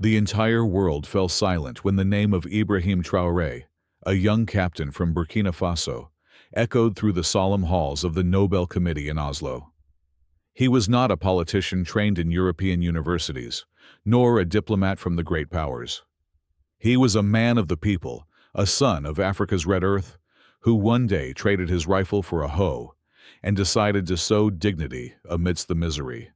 The entire world fell silent when the name of Ibrahim Traoré, a young captain from Burkina Faso, echoed through the solemn halls of the Nobel Committee in Oslo. He was not a politician trained in European universities, nor a diplomat from the great powers. He was a man of the people, a son of Africa's red earth, who one day traded his rifle for a hoe and decided to sow dignity amidst the misery.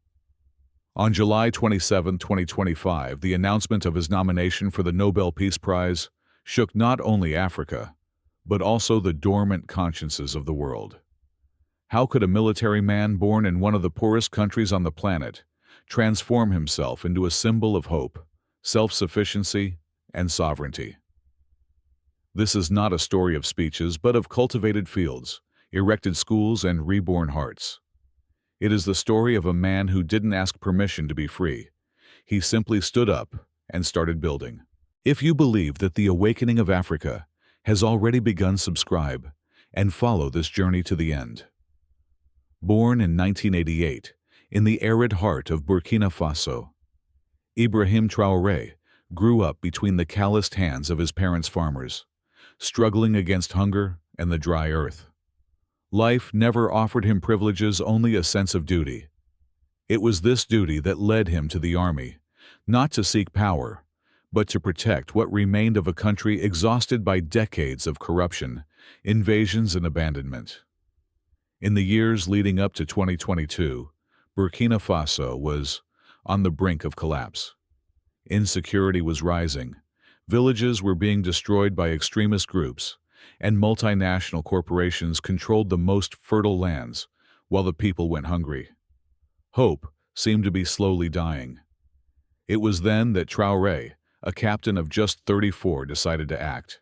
On July 27, 2025, the announcement of his nomination for the Nobel Peace Prize shook not only Africa, but also the dormant consciences of the world. How could a military man born in one of the poorest countries on the planet transform himself into a symbol of hope, self-sufficiency, and sovereignty? This is not a story of speeches, but of cultivated fields, erected schools, and reborn hearts. It is the story of a man who didn't ask permission to be free. He simply stood up and started building. If you believe that the awakening of Africa has already begun, subscribe and follow this journey to the end. Born in 1988, in the arid heart of Burkina Faso, Ibrahim Traoré grew up between the calloused hands of his parents' farmers, struggling against hunger and the dry earth. Life never offered him privileges, only a sense of duty. It was this duty that led him to the army, not to seek power, but to protect what remained of a country exhausted by decades of corruption, invasions, and abandonment. In the years leading up to 2022, Burkina Faso was on the brink of collapse. Insecurity was rising, villages were being destroyed by extremist groups, and multinational corporations controlled the most fertile lands, while the people went hungry. Hope seemed to be slowly dying. It was then that Traoré, a captain of just 34, decided to act.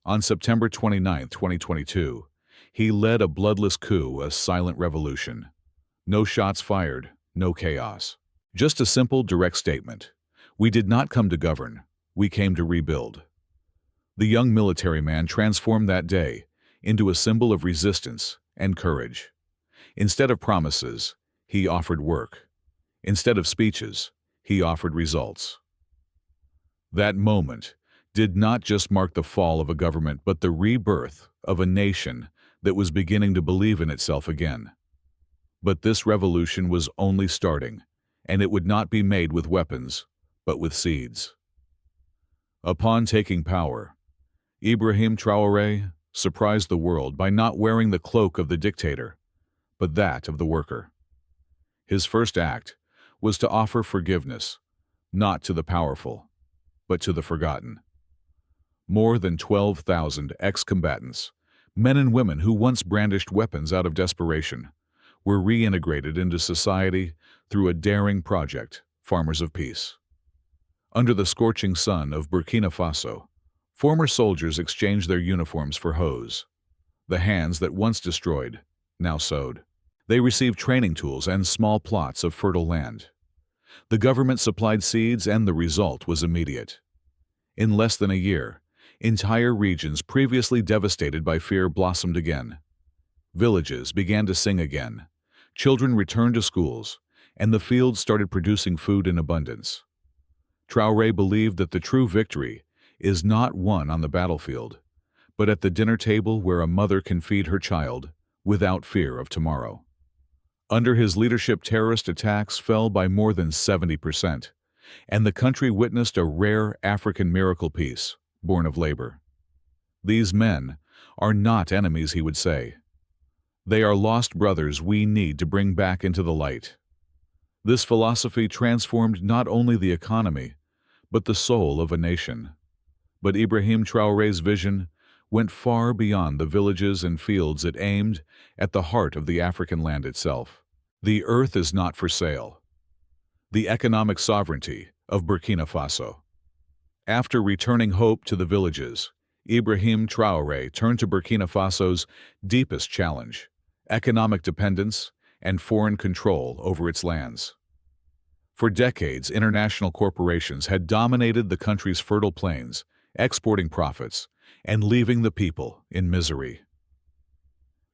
On September 29, 2022, he led a bloodless coup, a silent revolution. No shots fired, no chaos. Just a simple, direct statement. We did not come to govern, we came to rebuild. The young military man transformed that day into a symbol of resistance and courage. Instead of promises, he offered work. Instead of speeches, he offered results. That moment did not just mark the fall of a government, but the rebirth of a nation that was beginning to believe in itself again. But this revolution was only starting, and it would not be made with weapons, but with seeds. Upon taking power, Ibrahim Traoré surprised the world by not wearing the cloak of the dictator, but that of the worker. His first act was to offer forgiveness, not to the powerful, but to the forgotten. More than 12,000 ex-combatants, men and women who once brandished weapons out of desperation, were reintegrated into society through a daring project, Farmers of Peace. Under the scorching sun of Burkina Faso, former soldiers exchanged their uniforms for hoes. The hands that once destroyed, now sowed. They received training tools and small plots of fertile land. The government supplied seeds, and the result was immediate. In less than a year, entire regions previously devastated by fear blossomed again. Villages began to sing again. Children returned to schools, and the fields started producing food in abundance. Traoré believed that the true victory is not won on the battlefield, but at the dinner table where a mother can feed her child without fear of tomorrow. Under his leadership, terrorist attacks fell by more than 70%, and the country witnessed a rare African miracle peace, born of labor. These men are not enemies, he would say. They are lost brothers we need to bring back into the light. This philosophy transformed not only the economy, but the soul of a nation. But Ibrahim Traoré's vision went far beyond the villages and fields. It aimed at the heart of the African land itself. The earth is not for sale. The economic sovereignty of Burkina Faso. After returning hope to the villages, Ibrahim Traoré turned to Burkina Faso's deepest challenge: economic dependence and foreign control over its lands. For decades, international corporations had dominated the country's fertile plains, exporting profits and leaving the people in misery.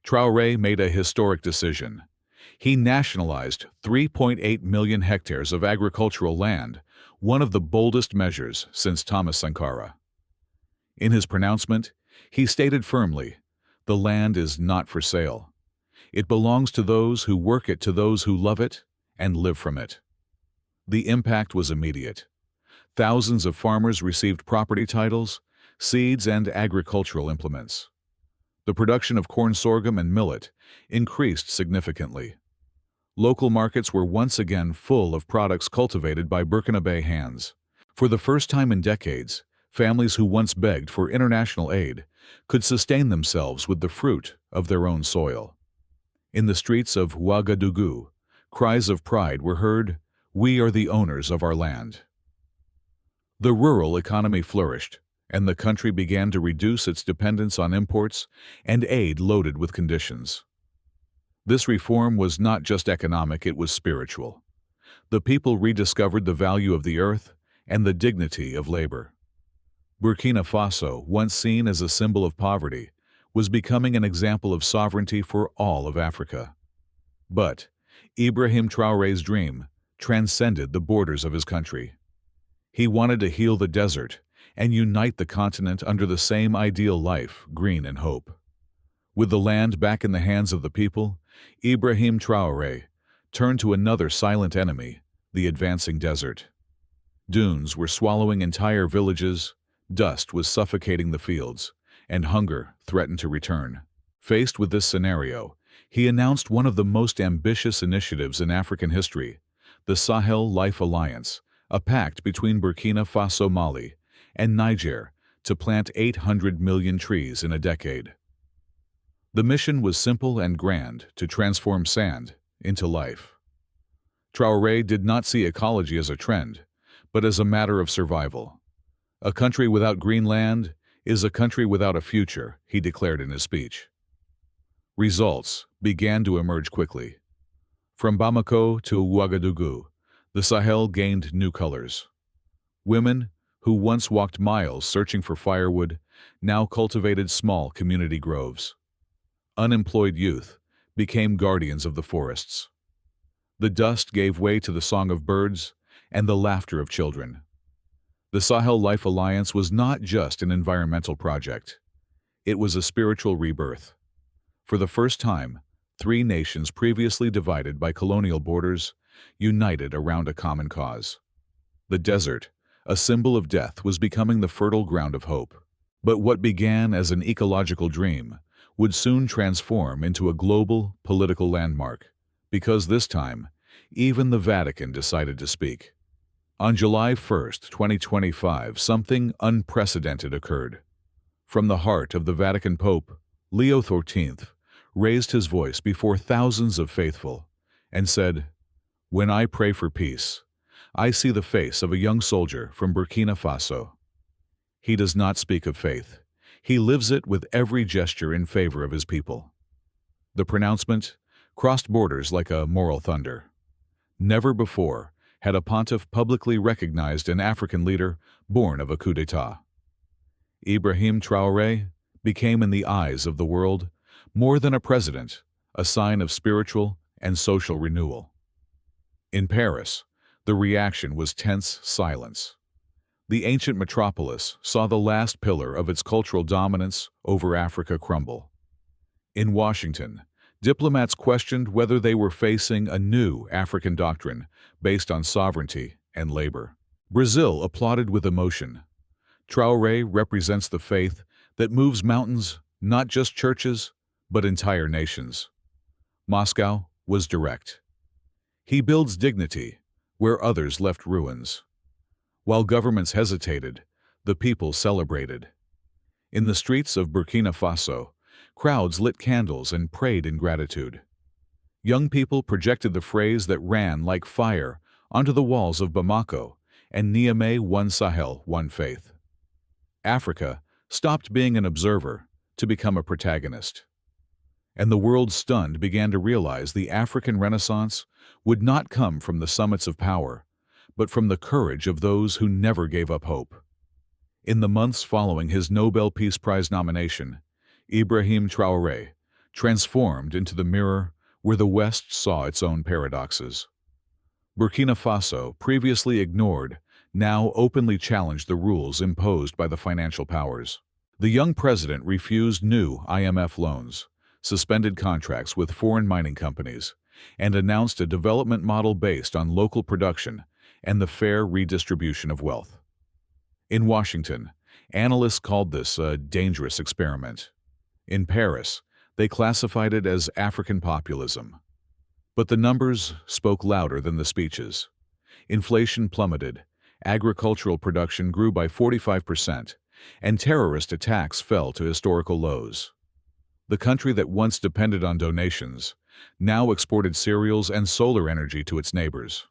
Traoré made a historic decision. He nationalized 3.8 million hectares of agricultural land, one of the boldest measures since Thomas Sankara. In his pronouncement, he stated firmly, "The land is not for sale. It belongs to those who work it, to those who love it and live from it." The impact was immediate. Thousands of farmers received property titles, seeds, and agricultural implements. The production of corn, sorghum, and millet increased significantly. Local markets were once again full of products cultivated by Burkinabe hands. For the first time in decades, families who once begged for international aid could sustain themselves with the fruit of their own soil. In the streets of Ouagadougou, cries of pride were heard, "We are the owners of our land." The rural economy flourished, and the country began to reduce its dependence on imports and aid loaded with conditions. This reform was not just economic, it was spiritual. The people rediscovered the value of the earth and the dignity of labor. Burkina Faso, once seen as a symbol of poverty, was becoming an example of sovereignty for all of Africa. But Ibrahim Traoré's dream transcended the borders of his country. He wanted to heal the desert and unite the continent under the same ideal life, green and hope. With the land back in the hands of the people, Ibrahim Traoré turned to another silent enemy, the advancing desert. Dunes were swallowing entire villages, dust was suffocating the fields, and hunger threatened to return. Faced with this scenario, he announced one of the most ambitious initiatives in African history, the Sahel Life Alliance, a pact between Burkina Faso, Mali, and Niger to plant 800 million trees in a decade. The mission was simple and grand: to transform sand into life. Traoré did not see ecology as a trend, but as a matter of survival. "A country without green land is a country without a future," he declared in his speech. Results began to emerge quickly. From Bamako to Ouagadougou, the Sahel gained new colors. Women, who once walked miles searching for firewood, now cultivated small community groves. Unemployed youth became guardians of the forests. The dust gave way to the song of birds and the laughter of children. The Sahel Life Alliance was not just an environmental project. It was a spiritual rebirth. For the first time, three nations previously divided by colonial borders united around a common cause. The desert, a symbol of death, was becoming the fertile ground of hope. But what began as an ecological dream would soon transform into a global political landmark, because this time, even the Vatican decided to speak. On July 1st, 2025, something unprecedented occurred. From the heart of the Vatican, Pope Leo XIV raised his voice before thousands of faithful and said, "When I pray for peace, I see the face of a young soldier from Burkina Faso." He does not speak of faith. He lives it with every gesture in favor of his people. The pronouncement crossed borders like a moral thunder. Never before had a pontiff publicly recognized an African leader born of a coup d'etat. Ibrahim Traoré became, in the eyes of the world, more than a president, a sign of spiritual and social renewal. In Paris, the reaction was tense silence. The ancient metropolis saw the last pillar of its cultural dominance over Africa crumble. In Washington, diplomats questioned whether they were facing a new African doctrine based on sovereignty and labor. Brazil applauded with emotion. Traoré represents the faith that moves mountains, not just churches, but entire nations. Moscow was direct. He builds dignity where others left ruins. While governments hesitated, the people celebrated. In the streets of Burkina Faso, crowds lit candles and prayed in gratitude. Young people projected the phrase that ran like fire onto the walls of Bamako and Niamey: "One Sahel, one faith." Africa stopped being an observer to become a protagonist. And the world, stunned, began to realize the African Renaissance would not come from the summits of power, but from the courage of those who never gave up hope. In the months following his Nobel Peace Prize nomination, Ibrahim Traoré transformed into the mirror where the West saw its own paradoxes. Burkina Faso, previously ignored, now openly challenged the rules imposed by the financial powers. The young president refused new IMF loans, suspended contracts with foreign mining companies, and announced a development model based on local production and the fair redistribution of wealth. In Washington, analysts called this a dangerous experiment. In Paris, they classified it as African populism. But the numbers spoke louder than the speeches. Inflation plummeted, agricultural production grew by 45%, and terrorist attacks fell to historical lows. The country that once depended on donations now exported cereals and solar energy to its neighbors.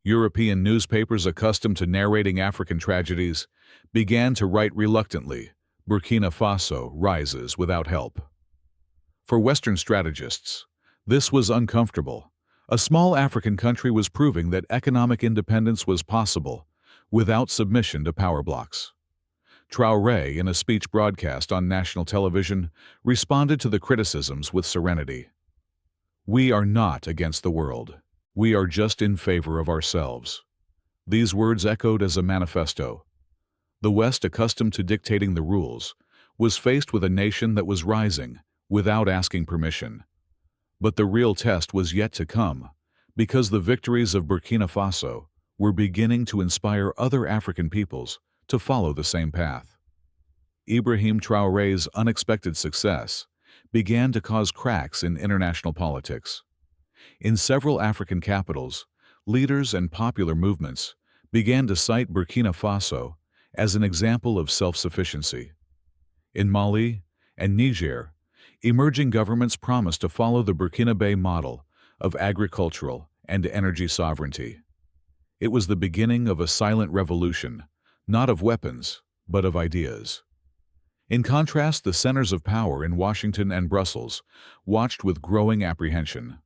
European newspapers accustomed to narrating African tragedies began to write reluctantly, "Burkina Faso rises without help." For Western strategists, this was uncomfortable. A small African country was proving that economic independence was possible without submission to power blocs. Traoré, in a speech broadcast on national television, responded to the criticisms with serenity. "We are not against the world. We are just in favor of ourselves." These words echoed as a manifesto. The West, accustomed to dictating the rules, was faced with a nation that was rising without asking permission. But the real test was yet to come, because the victories of Burkina Faso were beginning to inspire other African peoples to follow the same path. Ibrahim Traoré's unexpected success began to cause cracks in international politics. In several African capitals, leaders and popular movements began to cite Burkina Faso as an example of self-sufficiency. In Mali and Niger, emerging governments promised to follow the Burkinabe model of agricultural and energy sovereignty. It was the beginning of a silent revolution, not of weapons, but of ideas. In contrast, the centers of power in Washington and Brussels watched with growing apprehension.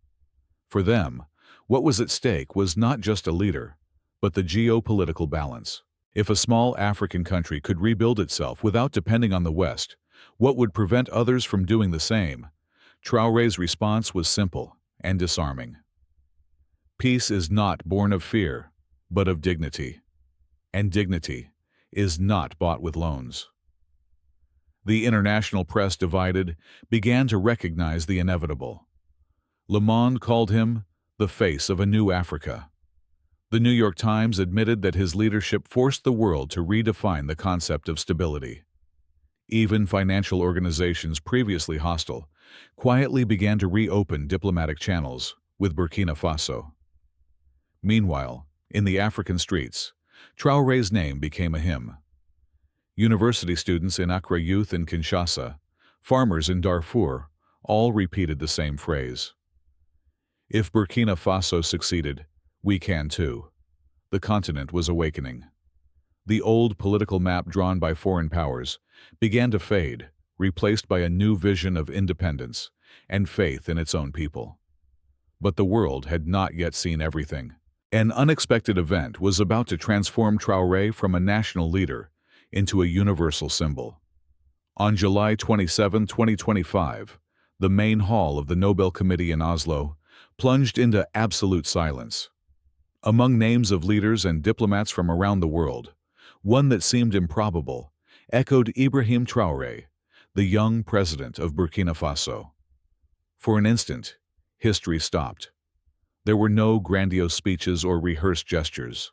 For them, what was at stake was not just a leader, but the geopolitical balance. If a small African country could rebuild itself without depending on the West, what would prevent others from doing the same? Traoré's response was simple and disarming. Peace is not born of fear, but of dignity. And dignity is not bought with loans. The international press, divided, began to recognize the inevitable. Le Monde called him the face of a new Africa. The New York Times admitted that his leadership forced the world to redefine the concept of stability. Even financial organizations previously hostile quietly began to reopen diplomatic channels with Burkina Faso. Meanwhile, in the African streets, Traoré's name became a hymn. University students in Accra, youth in Kinshasa, farmers in Darfur, all repeated the same phrase. If Burkina Faso succeeded, we can too. The continent was awakening. The old political map drawn by foreign powers began to fade, replaced by a new vision of independence and faith in its own people. But the world had not yet seen everything. An unexpected event was about to transform Traoré from a national leader into a universal symbol. On July 27, 2025, the main hall of the Nobel Committee in Oslo plunged into absolute silence. Among names of leaders and diplomats from around the world, one that seemed improbable echoed Ibrahim Traoré, the young president of Burkina Faso. For an instant, history stopped. There were no grandiose speeches or rehearsed gestures.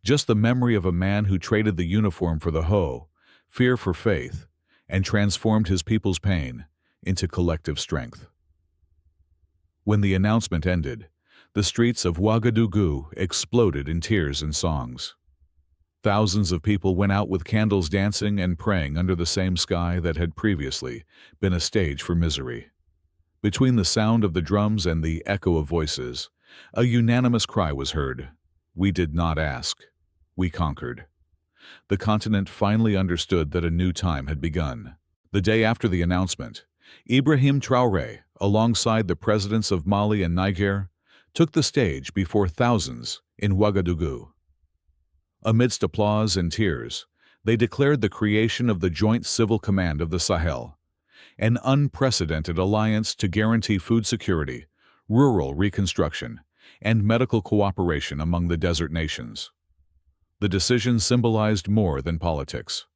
Just the memory of a man who traded the uniform for the hoe, fear for faith, and transformed his people's pain into collective strength. When the announcement ended, the streets of Ouagadougou exploded in tears and songs. Thousands of people went out with candles, dancing and praying under the same sky that had previously been a stage for misery. Between the sound of the drums and the echo of voices, a unanimous cry was heard. We did not ask. We conquered. The continent finally understood that a new time had begun. The day after the announcement, Ibrahim Traoré, alongside the presidents of Mali and Niger, took the stage before thousands in Ouagadougou. Amidst applause and tears, they declared the creation of the Joint Civil Command of the Sahel, an unprecedented alliance to guarantee food security rural reconstruction, and medical cooperation among the desert nations. The decision symbolized more than politics.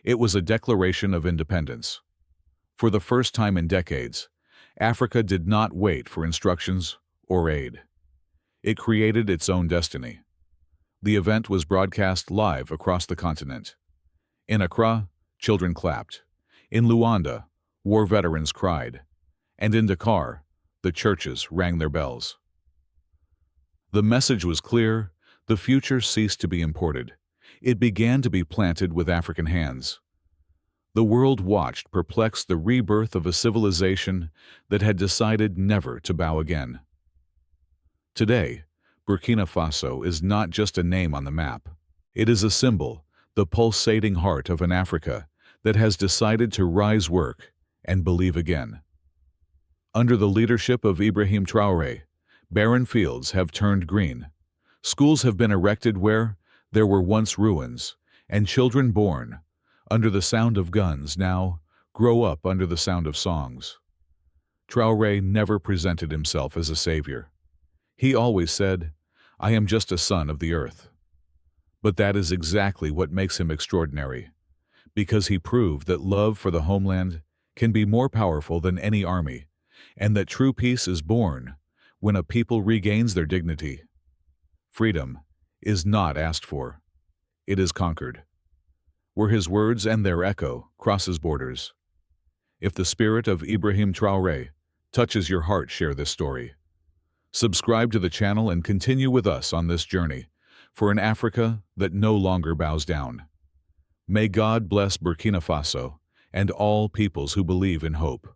It was a declaration of independence. For the first time in decades, Africa did not wait for instructions or aid. It created its own destiny. The event was broadcast live across the continent. In Accra, children clapped. In Luanda, war veterans cried. And in Dakar, the churches rang their bells. The message was clear: the future ceased to be imported. It began to be planted with African hands. The world watched, perplexed, the rebirth of a civilization that had decided never to bow again. Today, Burkina Faso is not just a name on the map. It is a symbol, the pulsating heart of an Africa that has decided to rise, work, and believe again. Under the leadership of Ibrahim Traoré, barren fields have turned green. Schools have been erected where there were once ruins, and children born under the sound of guns now grow up under the sound of songs. Traoré never presented himself as a savior. He always said, "I am just a son of the earth." But that is exactly what makes him extraordinary, because he proved that love for the homeland can be more powerful than any army, and that true peace is born when a people regains their dignity. Freedom is not asked for, it is conquered. Where his words and their echo crosses borders. If the spirit of Ibrahim Traoré touches your heart, share this story. Subscribe to the channel and continue with us on this journey for an Africa that no longer bows down. May God bless Burkina Faso and all peoples who believe in hope.